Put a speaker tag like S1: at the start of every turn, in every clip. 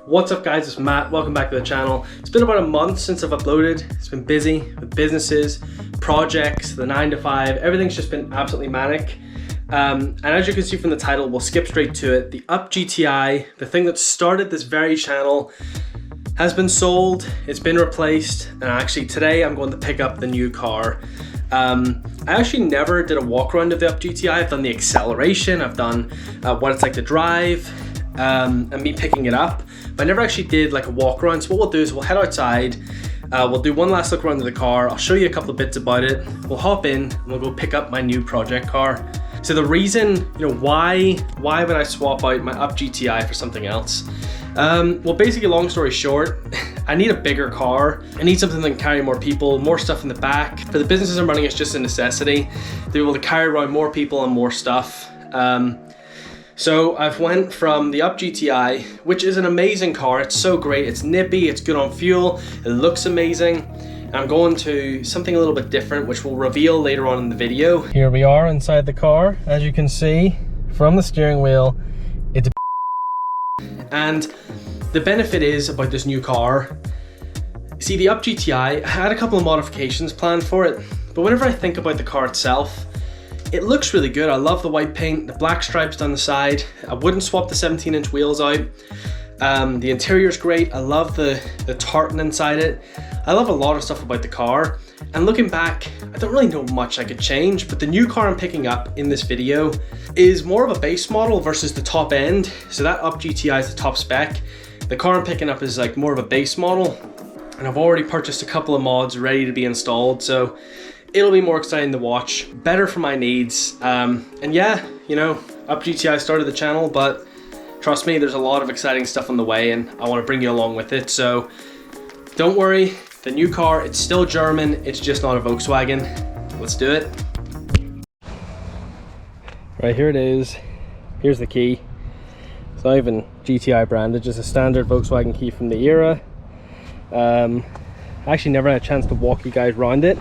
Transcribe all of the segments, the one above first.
S1: What's up guys, it's Matt, welcome back to the channel. It's been about a month since I've uploaded. It's been busy with businesses, projects, the 9 to 5, everything's just been absolutely manic. And as you can see from the title, we'll skip straight to it. The UP GTI, the thing that started this very channel, has been sold, it's been replaced, and actually today I'm going to pick up the new car. I actually never did a walk around of the UP GTI. I've done the acceleration, I've done what it's like to drive, and me picking it up, but I never actually did like a walk around. So what we'll do is we'll head outside, we'll do one last look around the car, I'll show you a couple of bits about it, we'll hop in and we'll go pick up my new project car. So the reason, why would I swap out my UP GTI for something else? Well, basically, long story short, I need a bigger car. I need something that can carry more people, more stuff in the back. For the businesses I'm running, it's just a necessity to be able to carry around more people and more stuff. So I've went from the UP GTI, which is an amazing car. It's so great. It's nippy, it's good on fuel, it looks amazing. And I'm going to something a little bit different, which we'll reveal later on in the video. Here we are inside the car. As you can see from the steering wheel, it's and the benefit is about this new car. See, the UP GTI, I had a couple of modifications planned for it, but whenever I think about the car itself, it looks really good. I love the white paint, the black stripes down the side. I wouldn't swap the 17-inch wheels out. The interior's great. I love the tartan inside it. I love a lot of stuff about the car. And looking back, I don't really know much I could change, but the new car I'm picking up in this video is more of a base model versus the top end. So that UP GTI is the top spec. The car I'm picking up is like more of a base model. And I've already purchased a couple of mods ready to be installed. So it'll be more exciting to watch, better for my needs. And yeah, UP GTI started the channel, but trust me, there's a lot of exciting stuff on the way and I want to bring you along with it. So don't worry, the new car, it's still German, it's just not a Volkswagen. Let's do it. Right, here it is. Here's the key. It's not even GTI branded, just a standard Volkswagen key from the era. I actually never had a chance to walk you guys around it.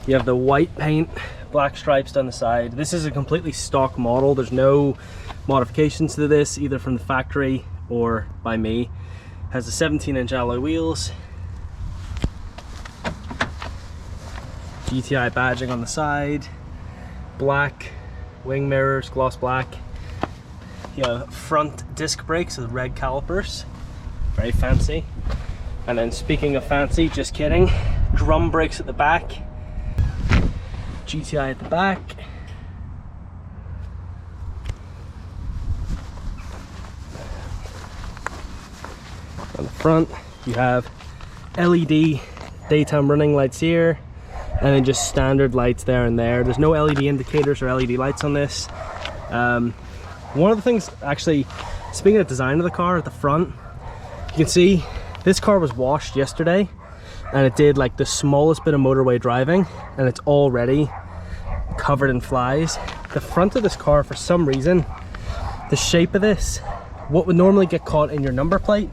S1: You have the white paint, black stripes down the side. This is a completely stock model. There's no modifications to this, either from the factory or by me. Has the 17-inch alloy wheels. GTI badging on the side. Black wing mirrors, gloss black. You have front disc brakes with red calipers. Very fancy. And then speaking of fancy, just kidding, drum brakes at the back. GTI at the back. On the front, you have LED daytime running lights here, and then just standard lights there and there. There's no LED indicators or LED lights on this. One of the things, actually, speaking of design of the car at the front, you can see this car was washed yesterday, and it did like the smallest bit of motorway driving, and it's already covered in flies. The front of this car, for some reason, the shape of this, what would normally get caught in your number plate,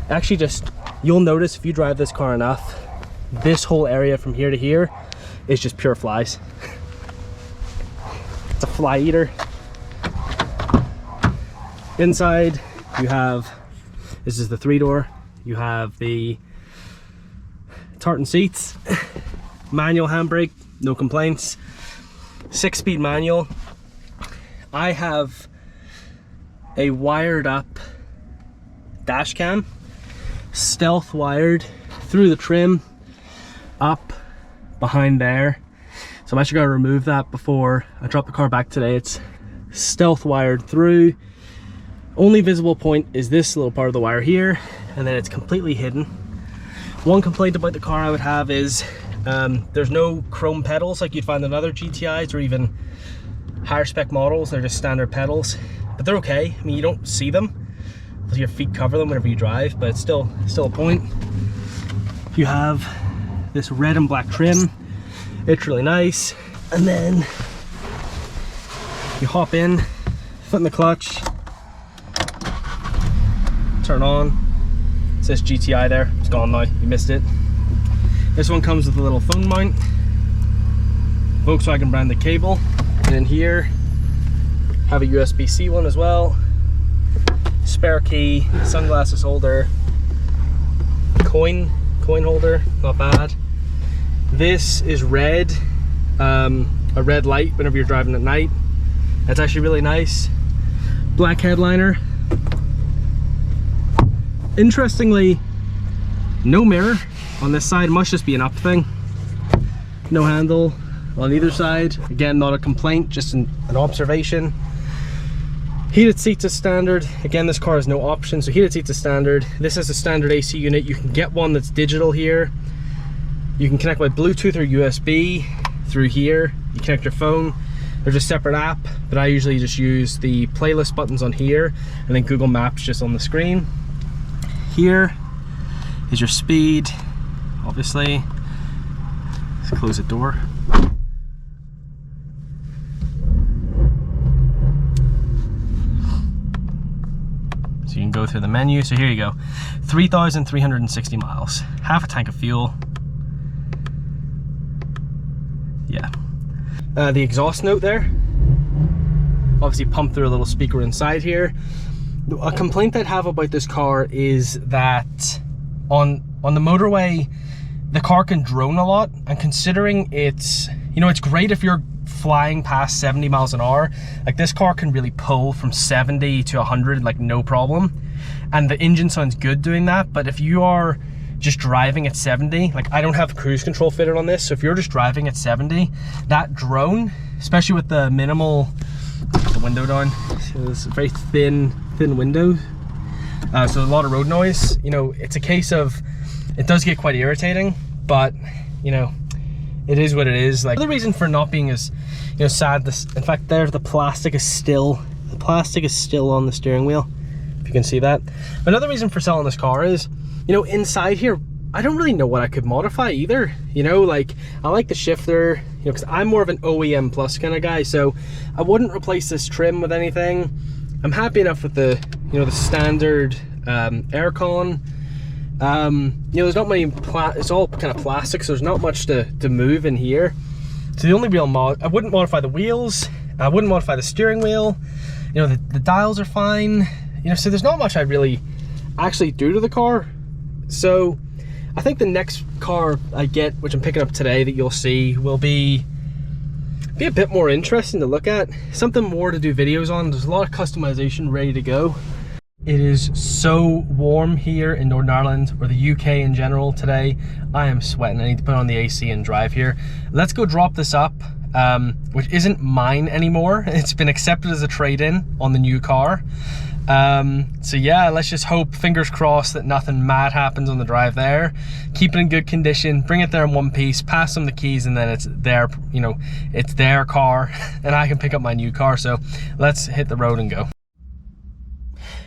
S1: actually just, you'll notice if you drive this car enough, this whole area from here to here is just pure flies. It's a fly eater. Inside you have, this is the 3-door, you have the tartan seats, manual handbrake, no complaints, 6-speed manual. I have a wired up dash cam, stealth wired through the trim up behind there. So I'm actually going to remove that before I drop the car back today. It's stealth wired through. Only visible point is this little part of the wire here, and then it's completely hidden. One complaint about the car I would have is there's no chrome pedals like you'd find in other GTIs or even higher spec models. They're just standard pedals, but they're okay. I mean, you don't see them because your feet cover them whenever you drive, but it's still a point. You have this red and black trim. It's really nice. And then you hop in, foot in the clutch, turn on. It says GTI there. It's gone now, you missed it. This one comes with a little phone mount, Volkswagen branded cable, and in here have a USB-C one as well. spare key, sunglasses holder, coin holder, not bad. This is red, a red light whenever you're driving at night. That's actually really nice. Black headliner. Interestingly, no mirror on this side, must just be an up thing. No handle on either side. Again, not a complaint, just an observation. Heated seats is standard. Again, this car has no option, so heated seats is standard. This has a standard AC unit. You can get one that's digital here. You can connect by Bluetooth or USB through here. You connect your phone. There's a separate app, but I usually just use the playlist buttons on here and then Google Maps just on the screen. Here is your speed, obviously. Let's close the door. So you can go through the menu. So here you go, 3,360 miles, half a tank of fuel. Yeah. The exhaust note there, obviously pumped through a little speaker inside here. A complaint I'd have about this car is that on the motorway, the car can drone a lot, and considering it's, you know, it's great if you're flying past 70 miles an hour. Like, this car can really pull from 70 to 100 like no problem, and the engine sounds good doing that. But if you are just driving at 70, like, I don't have cruise control fitted on this, so if you're just driving at 70, that drone, especially with the minimal, put the window down, so it's a very thin window, so a lot of road noise, you know, it's a case of, it does get quite irritating, but you know, it is what it is. Like, the reason for not being as, you know, sad, this, in fact, there, the plastic is still on the steering wheel, if you can see that. Another reason for selling this car is, you know, inside here, I don't really know what I could modify either. You know, like, I like the shifter, you know, because I'm more of an OEM plus kind of guy, so I wouldn't replace this trim with anything. I'm happy enough with the, you know, the standard aircon. You know, there's not many, it's all kind of plastic, so there's not much to move in here. So the only real mod, I wouldn't modify the wheels, I wouldn't modify the steering wheel. You know, the dials are fine. You know, so there's not much I really actually do to the car. So I think the next car I get, which I'm picking up today, that you'll see, will be a bit more interesting to look at. Something more to do videos on. There's a lot of customization ready to go. It is so warm here in Northern Ireland, or the UK in general today. I am sweating. I need to put on the AC and drive here. Let's go drop this up, which isn't mine anymore. It's been accepted as a trade-in on the new car. So yeah, let's just hope, fingers crossed, that nothing mad happens on the drive there. Keep it in good condition, bring it there in one piece, pass them the keys, and then it's their, you know, it's their car and I can pick up my new car. So let's hit the road and go.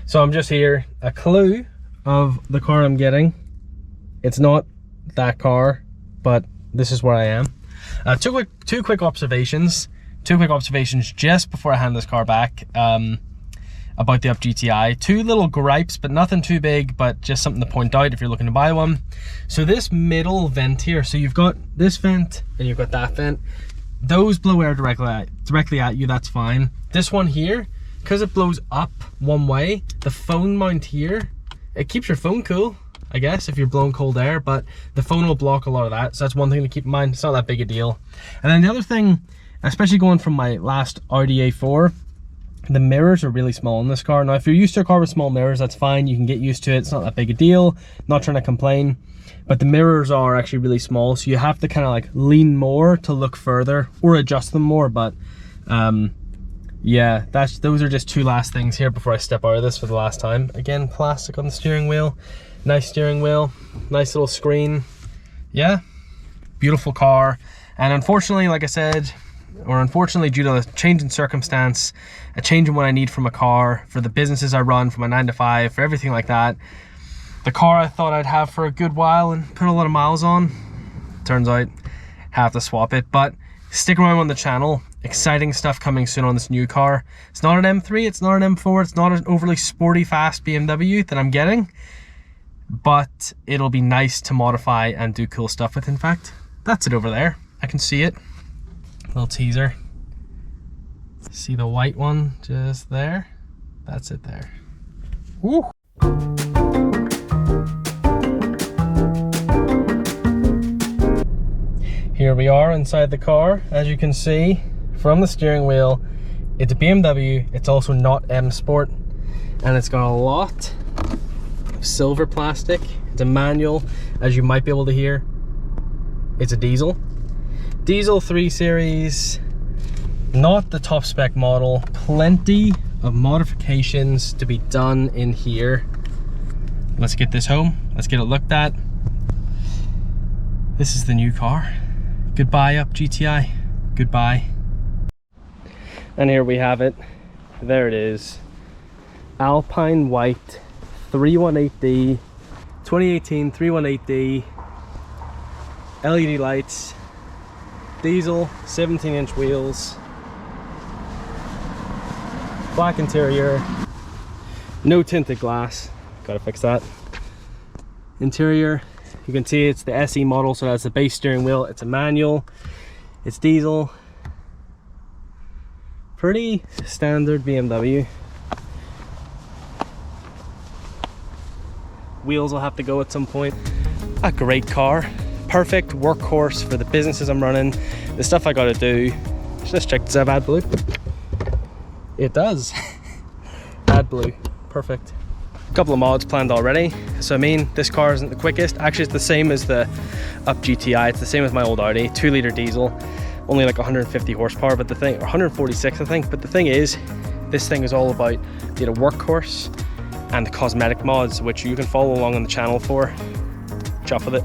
S1: So I'm just here, a clue of the car I'm getting. It's not that car, but this is where I am. Two quick observations just before I hand this car back. About the UP GTI. Two little gripes, but nothing too big, but just something to point out if you're looking to buy one. So this middle vent here, so you've got this vent and you've got that vent. Those blow air directly at you, that's fine. This one here, because it blows up one way, the phone mount here, it keeps your phone cool, I guess, if you're blowing cold air, but the phone will block a lot of that. So that's one thing to keep in mind. It's not that big a deal. And then the other thing, especially going from my last Audi A4, the mirrors are really small in this car. Now, if you're used to a car with small mirrors, that's fine. You can get used to it. It's not that big a deal. Not trying to complain. But the mirrors are actually really small, so you have to kind of like lean more to look further or adjust them more. But yeah, those are just two last things here before I step out of this for the last time. Again, plastic on the steering wheel. Nice steering wheel. Nice little screen. Yeah, beautiful car. And unfortunately, like I said, or unfortunately due to a change in circumstance, a change in what I need from a car, for the businesses I run, for my 9 to 5, for everything like that, the car I thought I'd have for a good while and put a lot of miles on, turns out have to swap it. But stick around on the channel, exciting stuff coming soon on this new car. It's not an M3, it's not an M4, it's not an overly sporty fast BMW that I'm getting, but it'll be nice to modify and do cool stuff with. In fact, that's it over there, I can see it. Little teaser. See the white one just there? That's it there. Woo. Here we are inside the car. As you can see from the steering wheel, it's a BMW. It's also not M Sport, and it's got a lot of silver plastic. It's a manual, as you might be able to hear. It's a diesel 3 Series, not the top spec model. Plenty of modifications to be done in here. Let's get this home. Let's get it looked at. This is the new car. Goodbye UP GTI. Goodbye. And here we have it. There it is. Alpine white 318D, 2018 318D, LED lights, diesel, 17-inch wheels, black interior, no tinted glass. Gotta fix that. Interior, you can see it's the SE model, so that's the base steering wheel. It's a manual, it's diesel, pretty standard BMW. Wheels will have to go at some point. A great car, perfect workhorse for the businesses I'm running, the stuff I gotta do. Let's check this out. AdBlue. It does. AdBlue, perfect. A couple of mods planned already. So I mean, this car isn't the quickest. Actually, it's the same as the UP GTI. It's the same as my old Audi, 2-liter diesel, only like 150 horsepower. But the thing, or 146, I think. But the thing is, this thing is all about the workhorse and the cosmetic mods, which you can follow along on the channel for. Chuff with it.